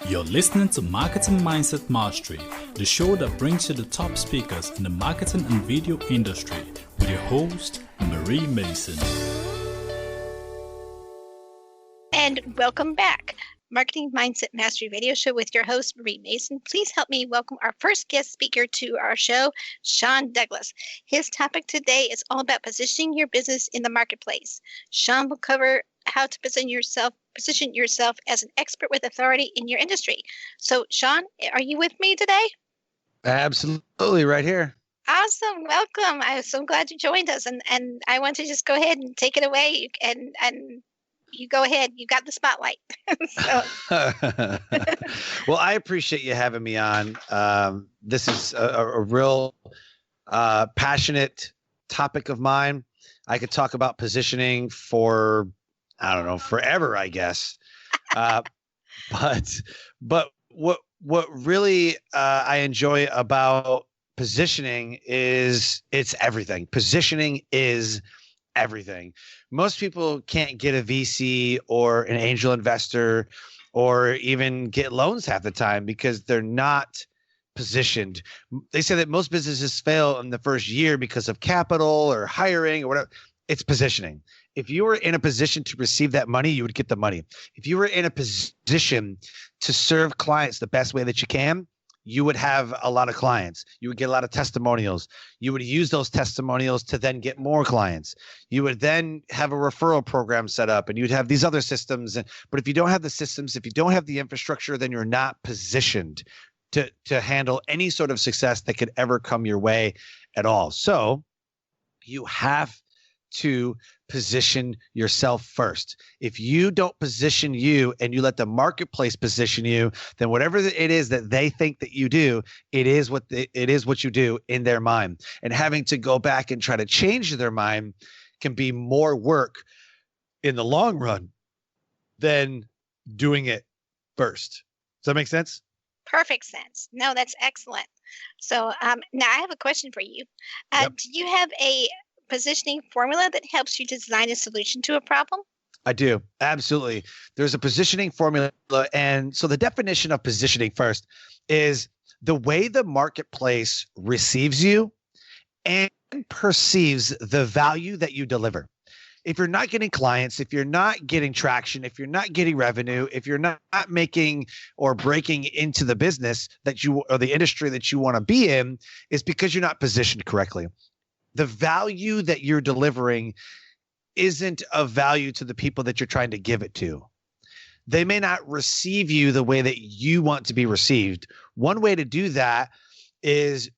You're listening to Marketing Mindset Mastery, the show that brings you the top speakers in the marketing and video industry with your host, Marie Mason. And welcome back. Marketing Mindset Mastery Radio Show with your host, Marie Mason. Please help me welcome our first guest speaker to our show, Sean Douglas. His topic today is all about positioning your business in the marketplace. Sean will cover how to position yourself as an expert with authority in your industry. So, Sean, are you with me today? Absolutely, right here. Awesome. Welcome. I'm so glad you joined us. And I want to just go ahead and take it away and you go ahead. You got the spotlight. Well, I appreciate you having me on. This is a real passionate topic of mine. I could talk about positioning for, I don't know, forever, I guess. But what really I enjoy about positioning is it's everything. Positioning is everything. Most people can't get a VC or an angel investor or even get loans half the time because they're not positioned. They say that most businesses fail in the first year because of capital or hiring or whatever. It's positioning. If you were in a position to receive that money, you would get the money. If you were in a position to serve clients the best way that you can, you would have a lot of clients. You would get a lot of testimonials. You would use those testimonials to then get more clients. You would then have a referral program set up and you'd have these other systems. But if you don't have the systems, if you don't have the infrastructure, then you're not positioned to handle any sort of success that could ever come your way at all. So you have to position yourself first. If you don't position you and you let the marketplace position you, then whatever it is that they think that you do, it is what you do in their mind. And having to go back and try to change their mind can be more work in the long run than doing it first. Does that make sense? Perfect sense. No, that's excellent. So now I have a question for you. Yep. Do you have a positioning formula that helps you design a solution to a problem? I do. Absolutely. There's a positioning formula. And so the definition of positioning first is the way the marketplace receives you and perceives the value that you deliver. If you're not getting clients, if you're not getting traction, if you're not getting revenue, if you're not making or breaking into the business that you or the industry that you want to be in, is because you're not positioned correctly. The value that you're delivering isn't of value to the people that you're trying to give it to. They may not receive you the way that you want to be received. One way to do that is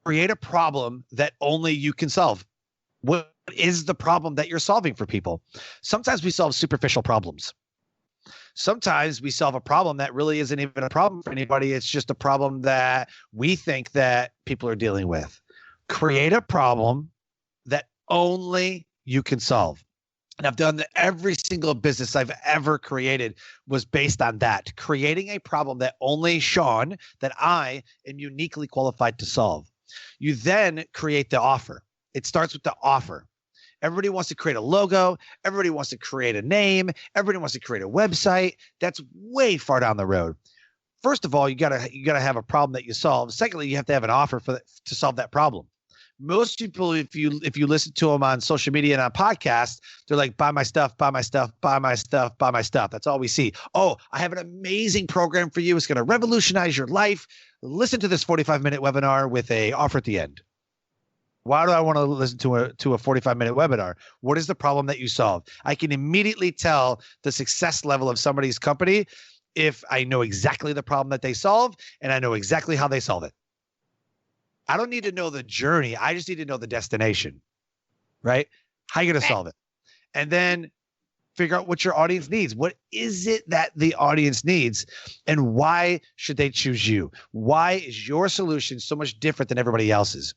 create a problem that only you can solve. What is the problem that you're solving for people? Sometimes we solve superficial problems. Sometimes we solve a problem that really isn't even a problem for anybody. It's just a problem that we think that people are dealing with. Create a problem that only you can solve. And I've done every single business I've ever created was based on that, creating a problem that only Sean, that I am uniquely qualified to solve. You then create the offer. It starts with the offer. Everybody wants to create a logo. Everybody wants to create a name. Everybody wants to create a website. That's way far down the road. First of all, you gotta have a problem that you solve. Secondly, you have to have an offer to solve that problem. Most people, if you listen to them on social media and on podcasts, they're like, buy my stuff, buy my stuff, buy my stuff, buy my stuff. That's all we see. Oh, I have an amazing program for you. It's going to revolutionize your life. Listen to this 45-minute webinar with an offer at the end. Why do I want to listen to a 45-minute webinar? What is the problem that you solve? I can immediately tell the success level of somebody's company if I know exactly the problem that they solve and I know exactly how they solve it. I don't need to know the journey. I just need to know the destination, right? How are you going to solve it? And then figure out what your audience needs. What is it that the audience needs? And why should they choose you? Why is your solution so much different than everybody else's?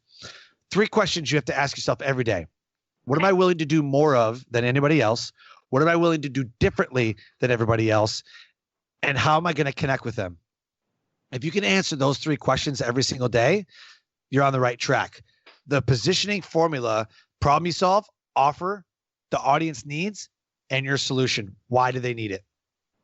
3 questions you have to ask yourself every day. What am I willing to do more of than anybody else? What am I willing to do differently than everybody else? And how am I going to connect with them? If you can answer those 3 questions every single day, you're on the right track. The positioning formula, problem you solve, offer, the audience needs, and your solution. Why do they need it?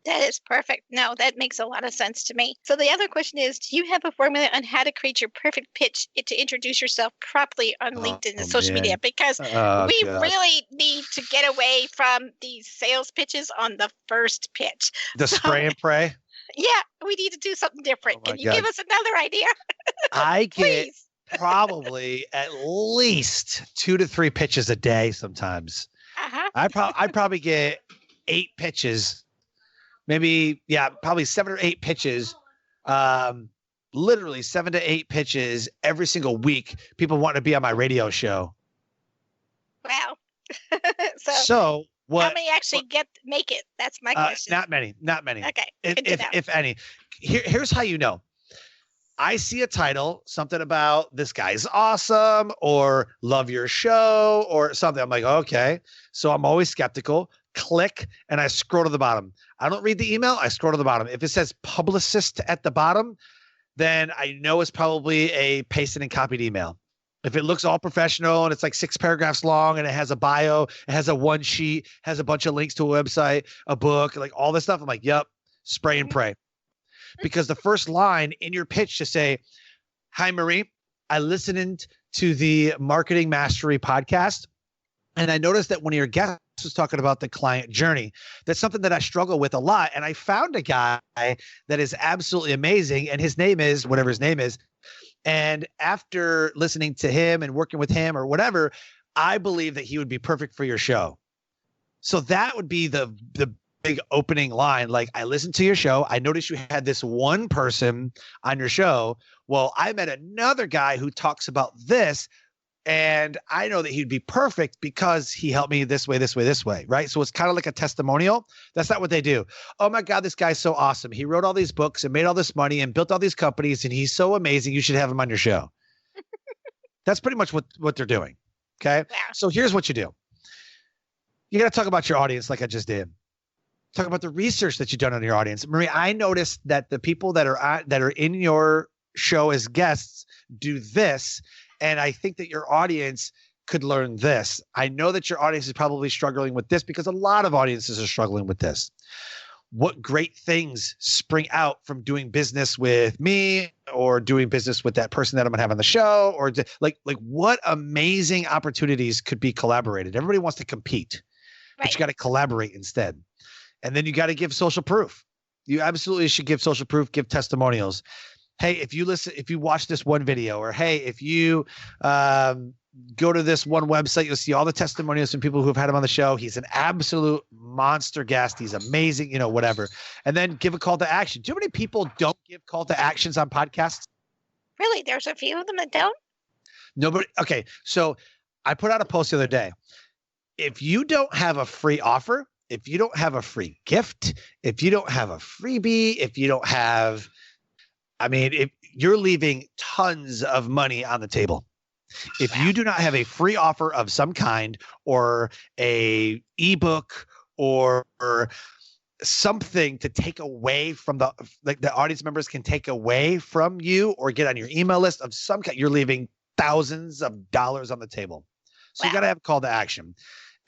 That is perfect. No, that makes a lot of sense to me. So the other question is, do you have a formula on how to create your perfect pitch to introduce yourself properly on LinkedIn and social media? Because we really need to get away from these sales pitches on the first pitch. The spray and pray? Yeah, we need to do something different. Can you give us another idea? I get probably at least 2 to 3 pitches a day sometimes. I probably get 8 pitches. Maybe, probably 7 or 8 pitches, literally 7 to 8 pitches every single week. People want to be on my radio show. Wow. so what? How many actually make it? That's my question. Not many. Okay. If any. Here's how you know. I see a title, something about this guy's awesome or love your show or something. I'm like, okay. So I'm always skeptical. Click and I scroll to the bottom. I don't read the email. I scroll to the bottom. If it says publicist at the bottom, then I know it's probably a pasted and copied email. If it looks all professional and it's like 6 paragraphs long and it has a bio, it has a one sheet, has a bunch of links to a website, a book, like all this stuff, I'm like, yep, spray and pray. Because the first line in your pitch to say, hi, Marie, I listened to the Marketing Mastery podcast. And I noticed that one of your guests was talking about the client journey. That's something that I struggle with a lot. And I found a guy that is absolutely amazing. And his name is whatever his name is. And after listening to him and working with him or whatever, I believe that he would be perfect for your show. So that would be the big opening line. Like, I listened to your show. I noticed you had this one person on your show. Well, I met another guy who talks about this. And I know that he'd be perfect because he helped me this way, right? So it's kind of like a testimonial. That's not what they do. Oh my God, this guy's so awesome. He wrote all these books and made all this money and built all these companies and he's so amazing. You should have him on your show. That's pretty much what they're doing. Okay. Wow. So here's what you do. You got to talk about your audience like I just did. Talk about the research that you've done on your audience. Marie, I noticed that the people that are in your show as guests do this. And I think that your audience could learn this. I know that your audience is probably struggling with this because a lot of audiences are struggling with this. What great things spring out from doing business with me or doing business with that person that I'm going to have on the show, or like what amazing opportunities could be collaborated. Everybody wants to compete, but you got to collaborate instead. And then you got to give social proof. You absolutely should give social proof, give testimonials. Hey, if you watch this one video, or hey, if you go to this one website, you'll see all the testimonials from people who have had him on the show. He's an absolute monster guest. He's amazing, whatever. And then give a call to action. Do you know how many people don't give call to actions on podcasts? Really? There's a few of them that don't? Nobody. Okay. So I put out a post the other day. If you don't have a free offer, if you don't have a free gift, if you don't have a freebie, if you don't have, if you're leaving tons of money on the table. If you do not have a free offer of some kind, or a ebook, or something to take away from the audience members can take away from you or get on your email list of some kind, you're leaving thousands of dollars on the table. So you got to have a call to action.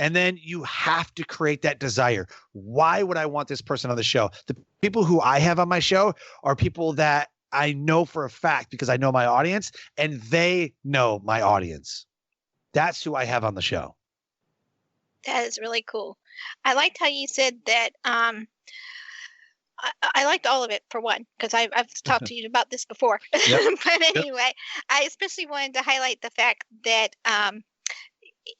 And then you have to create that desire. Why would I want this person on the show? The people who I have on my show are people that I know for a fact because I know my audience and they know my audience. That's who I have on the show. That is really cool. I liked how you said that. I liked all of it, for one, because I've talked to you about this before. Yep. But anyway, I especially wanted to highlight the fact that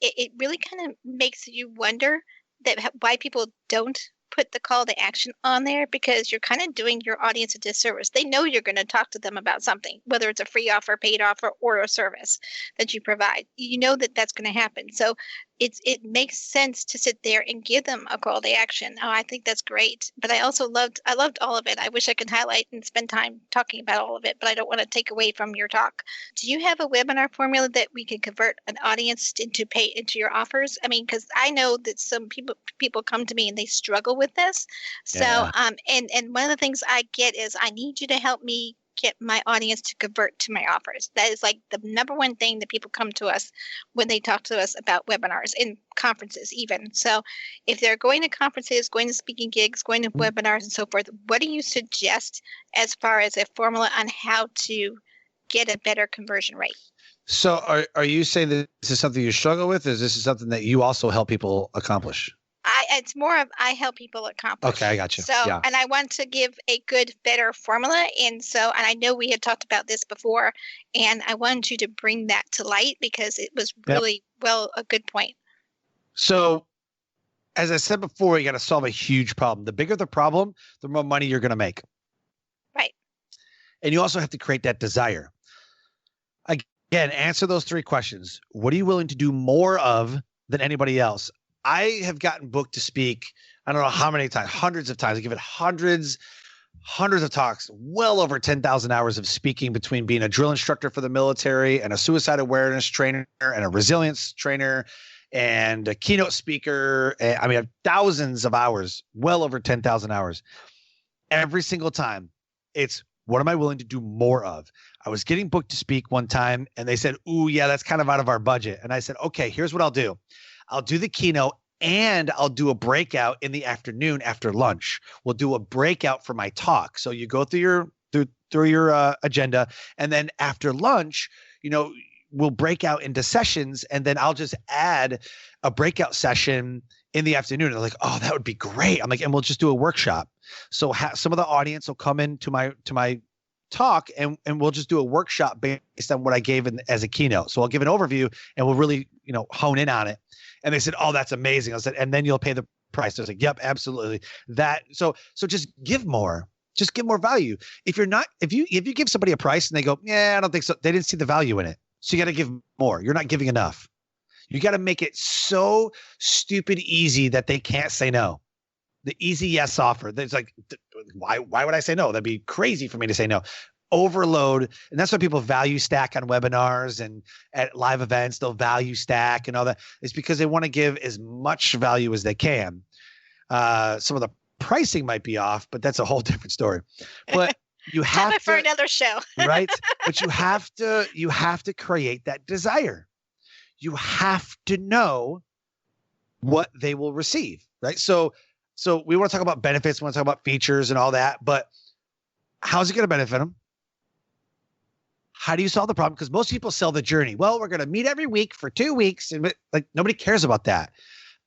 it really kind of makes you wonder that why people don't put the call to action on there, because you're kind of doing your audience a disservice. They know you're going to talk to them about something, whether it's a free offer, paid offer, or a service that you provide. You know that that's going to happen. So it makes sense to sit there and give them a call to action. Oh, I think that's great. But I loved all of it. I wish I could highlight and spend time talking about all of it, but I don't want to take away from your talk. Do you have a webinar formula that we can convert an audience into your offers? Because I know that some people come to me and they struggle with this. So, and one of the things I get is, I need you to help me get my audience to convert to my offers? That is like the number one thing that people come to us when they talk to us about webinars and conferences even. So if they're going to conferences, going to speaking gigs, going to webinars and so forth, what do you suggest as far as a formula on how to get a better conversion rate? So are you saying that this is something you struggle with? Or is this something that you also help people accomplish? It's more of I help people accomplish. Okay, I got you. So, yeah. And I want to give a good, better formula. And I know we had talked about this before, and I wanted you to bring that to light because it was really, a good point. So, as I said before, you got to solve a huge problem. The bigger the problem, the more money you're going to make. Right. And you also have to create that desire. Again, answer those 3 questions. What are you willing to do more of than anybody else? I have gotten booked to speak, I don't know how many times, hundreds of times. I give it hundreds of talks, well over 10,000 hours of speaking between being a drill instructor for the military and a suicide awareness trainer and a resilience trainer and a keynote speaker. I mean, I have thousands of hours, well over 10,000 hours. Every single time, it's what am I willing to do more of? I was getting booked to speak one time and they said, ooh, yeah, that's kind of out of our budget. And I said, okay, here's what I'll do. I'll do the keynote and I'll do a breakout in the afternoon after lunch. We'll do a breakout for my talk. So you go through your agenda, and then after lunch, we'll break out into sessions, and then I'll just add a breakout session in the afternoon. They're like, oh, that would be great. I'm like, and we'll just do a workshop. So some of the audience will come into my talk and we'll just do a workshop based on what I gave as a keynote. So I'll give an overview and we'll really, hone in on it. And they said, oh, that's amazing. I said, and then you'll pay the price. I was like, yep, absolutely. So just give more. Just give more value. If you give somebody a price and they go, yeah, I don't think so. They didn't see the value in it. So you got to give more. You're not giving enough. You got to make it so stupid easy that they can't say no. The easy yes offer. It's like, why would I say no? That'd be crazy for me to say no. Overload. And that's why people value stack on webinars and at live events. They'll value stack and all that. It's because they want to give as much value as they can. Some of the pricing might be off, but that's a whole different story. But you have to, for another show. Right? But you have to create that desire. You have to know what they will receive, right? So we want to talk about benefits, we want to talk about features and all that, but how's it going to benefit them? How do you solve the problem? Because most people sell the journey. Well, we're going to meet every week for 2 weeks. And like nobody cares about that.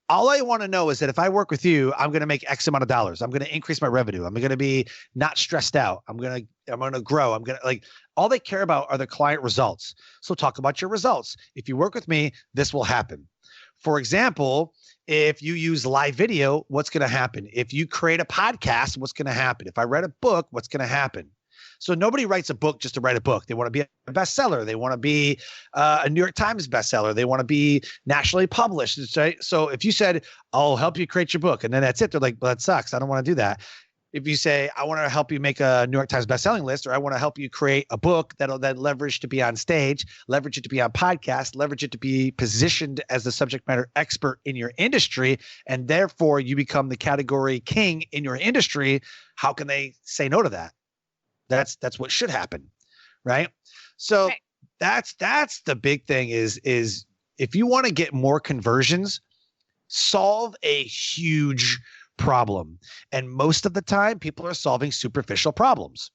All I want to know is that if I work with you, I'm going to make X amount of dollars. I'm going to increase my revenue. I'm going to be not stressed out. I'm going to grow. I'm going to all they care about are the client results. So talk about your results. If you work with me, this will happen. For example, if you use live video, what's going to happen? If you create a podcast, what's going to happen? If I write a book, what's going to happen? So nobody writes a book just to write a book. They want to be a bestseller. They want to be a New York Times bestseller. They want to be nationally published. Right? So if you said, I'll help you create your book, and then that's it, they're like, well, that sucks. I don't want to do that. If you say, I want to help you make a New York Times bestselling list, or I want to help you create a book that'll then leverage to be on stage, leverage it to be on podcast, leverage it to be positioned as the subject matter expert in your industry, and therefore you become the category king in your industry, how can they say no to that? That's what should happen, right? So that's the big thing is if you want to get more conversions, solve a huge problem. And most of the time, people are solving superficial problems.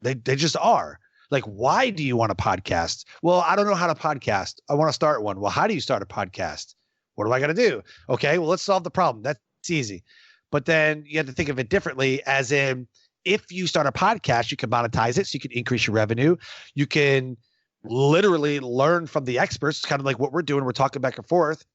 They just are. Like, why do you want a podcast? Well, I don't know how to podcast. I want to start one. Well, how do you start a podcast? What do I got to do? Okay, well, let's solve the problem. That's easy. But then you have to think of it differently, as in, if you start a podcast, you can monetize it so you can increase your revenue. You can literally learn from the experts, kind of like what we're doing. We're talking back and forth,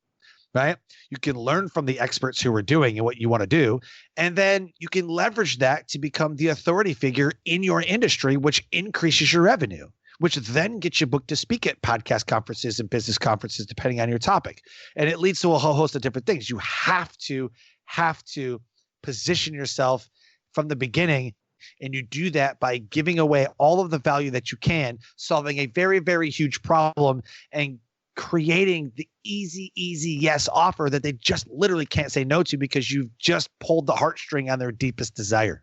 right? You can learn from the experts who are doing and what you want to do. And then you can leverage that to become the authority figure in your industry, which increases your revenue, which then gets you booked to speak at podcast conferences and business conferences, depending on your topic. And it leads to a whole host of different things. You have to position yourself from the beginning. And you do that by giving away all of the value that you can, solving a very, very huge problem, and creating the easy yes offer that they just literally can't say no to because you've just pulled the heartstring on their deepest desire.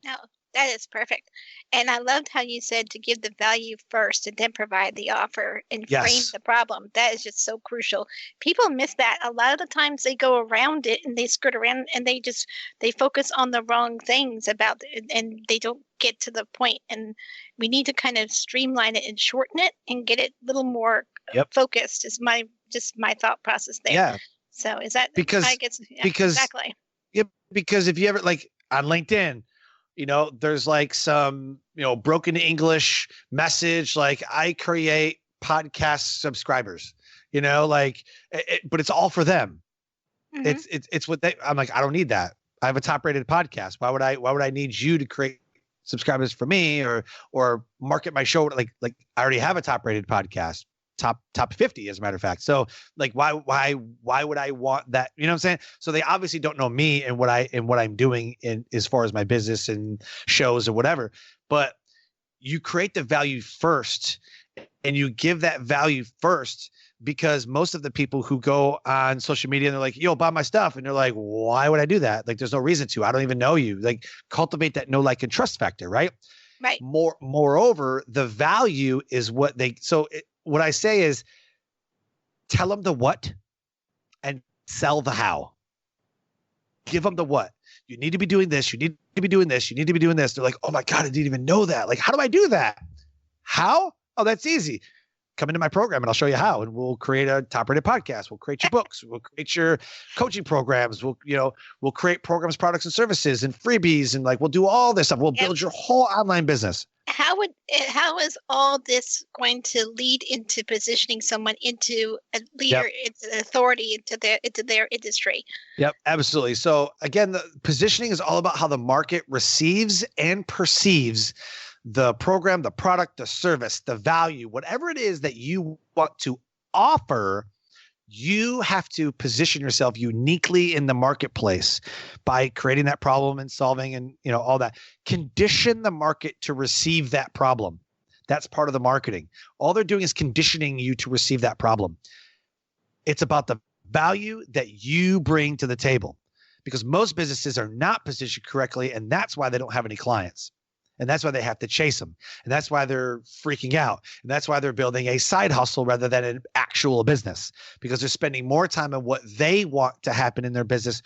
Now, That is perfect. And I loved how you said to give the value first and then provide the offer and frame Yes. the problem. That is just so crucial. People miss that. A lot of the times they go around it and they skirt around and they focus on the wrong things about it and they don't get to the point. And we need to kind of streamline it and shorten it and get it a little more Yep. focused is my thought process there. Yeah. So is that Because exactly. Yeah, because if you ever like on LinkedIn, there's like some, broken English message, like I create podcast subscribers, but it's all for them. Mhm. It's what I'm like, I don't need that. I have a top rated podcast. Why would I need you to create subscribers for me or market my show? Like I already have a top rated podcast. Top 50 as a matter of fact. So like why would I want that? You know what I'm saying? So they obviously don't know me and what I'm doing in as far as my business and shows or whatever. But you create the value first and you give that value first, because most of the people who go on social media and they're like, yo, buy my stuff. And they're like, why would I do that? Like, there's no reason to. I don't even know you. Like, cultivate that know, like, and trust factor, right? Right. Moreover, the value is what what I say is tell them the what and sell the how. Give them the what. You need to be doing this. You need to be doing this. You need to be doing this. They're like, oh my God, I didn't even know that. Like, how do I do that? How? Oh, that's easy. Come into my program and I'll show you how. And we'll create a top-rated podcast. We'll create your books. We'll create your coaching programs. We'll create programs, products, and services and freebies. And we'll do all this stuff. We'll build your whole online business. How is all this going to lead into positioning someone into a leader, into authority, into their industry? Yep, absolutely. So again, the positioning is all about how the market receives and perceives the program, the product, the service, the value, whatever it is that you want to offer. You have to position yourself uniquely in the marketplace by creating that problem and solving and all that. Condition the market to receive that problem. That's part of the marketing. All they're doing is conditioning you to receive that problem. It's about the value that you bring to the table, because most businesses are not positioned correctly, and that's why they don't have any clients. And that's why they have to chase them. And that's why they're freaking out. And that's why they're building a side hustle rather than an actual business, because they're spending more time on what they want to happen in their business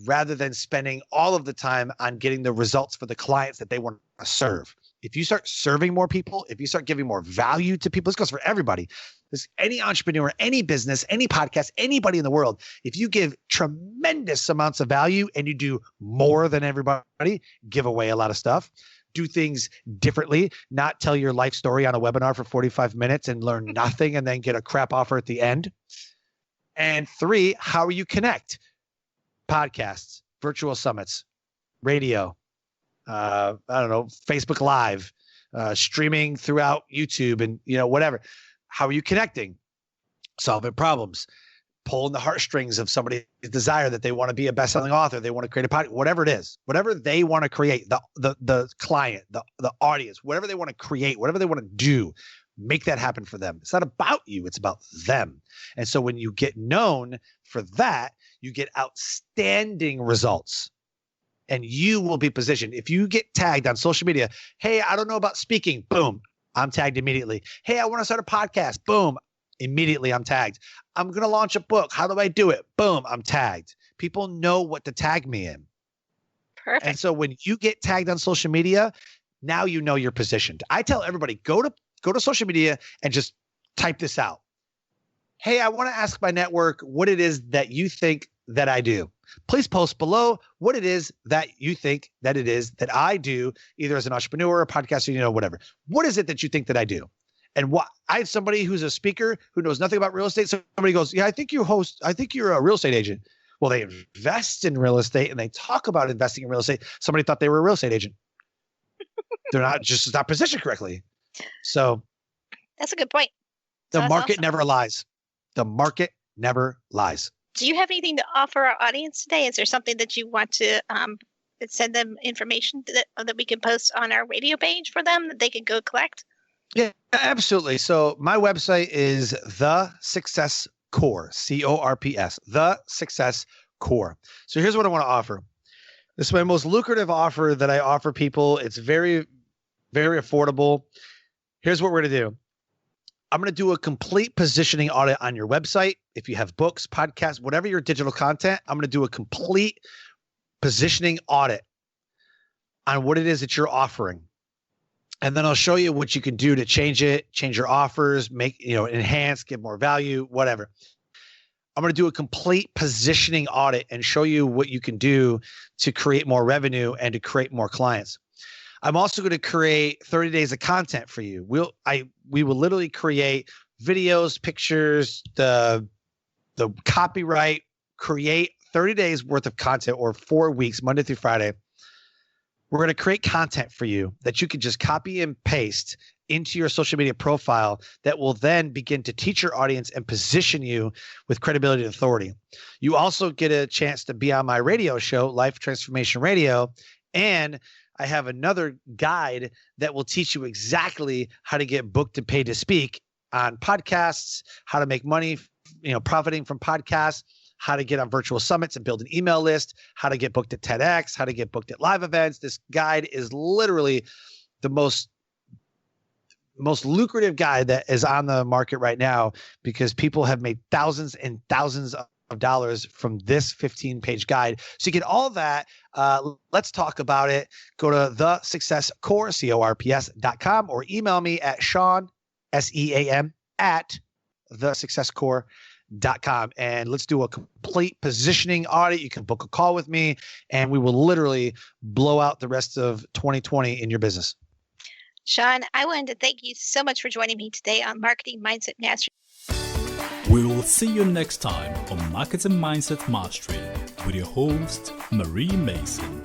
rather than spending all of the time on getting the results for the clients that they want to serve. If you start serving more people, if you start giving more value to people, this goes for everybody. There's any entrepreneur, any business, any podcast, anybody in the world. If you give tremendous amounts of value and you do more than everybody, give away a lot of stuff, do things differently, not tell your life story on a webinar for 45 minutes and learn nothing and then get a crap offer at the end. And 3, how you connect. Podcasts, virtual summits, radio, Facebook Live, streaming throughout YouTube and, whatever. How are you connecting? Solving problems, pulling the heartstrings of somebody's desire that they want to be a best-selling author, they want to create a podcast, whatever it is, whatever they want to create, the client, the audience, whatever they want to create, whatever they want to do, make that happen for them. It's not about you, it's about them. And so when you get known for that, you get outstanding results. And you will be positioned. If you get tagged on social media, hey, I don't know about speaking, boom, I'm tagged immediately. Hey, I want to start a podcast, boom, immediately I'm tagged. I'm going to launch a book. How do I do it? Boom, I'm tagged. People know what to tag me in. Perfect. And so when you get tagged on social media, now you know you're positioned. I tell everybody, go to social media and just type this out. Hey, I want to ask my network what it is that you think that I do. Please post below what it is that you think that it is that I do, either as an entrepreneur or a podcaster, whatever. What is it that you think that I do? And I had somebody who's a speaker who knows nothing about real estate. Somebody goes, yeah, I think you're a real estate agent. Well, they invest in real estate and they talk about investing in real estate. Somebody thought they were a real estate agent. They're not positioned correctly. So that's a good point. The market never lies. The market never lies. Do you have anything to offer our audience today? Is there something that you want to send them information that we can post on our radio page for them that they can go collect? Yeah, absolutely. So my website is The Success Core, CORPS, The Success Core. So here's what I want to offer. This is my most lucrative offer that I offer people. It's very, very affordable. Here's what we're going to do. I'm going to do a complete positioning audit on your website. If you have books, podcasts, whatever your digital content, I'm going to do a complete positioning audit on what it is that you're offering. And then I'll show you what you can do to change it, change your offers, enhance, give more value, whatever. I'm going to do a complete positioning audit and show you what you can do to create more revenue and to create more clients. I'm also going to create 30 days of content for you. We will literally create videos, pictures, the copyright, create 30 days worth of content, or 4 weeks, Monday through Friday. We're going to create content for you that you can just copy and paste into your social media profile that will then begin to teach your audience and position you with credibility and authority. You also get a chance to be on my radio show, Life Transformation Radio, and I have another guide that will teach you exactly how to get booked and paid to speak on podcasts, how to make money, profiting from podcasts, how to get on virtual summits and build an email list, how to get booked at TEDx, how to get booked at live events. This guide is literally the most lucrative guide that is on the market right now, because people have made thousands and thousands of dollars from this 15-page guide. So you get all that. Let's talk about it. Go to thesuccesscore, corps.com, or email me at Sean, SEAM, at thesuccesscore.com, and let's do a complete positioning audit. You can book a call with me, and we will literally blow out the rest of 2020 in your business. Sean, I wanted to thank you so much for joining me today on Marketing Mindset Mastery. We will see you next time on Marketing Mindset Mastery with your host, Marie Mason.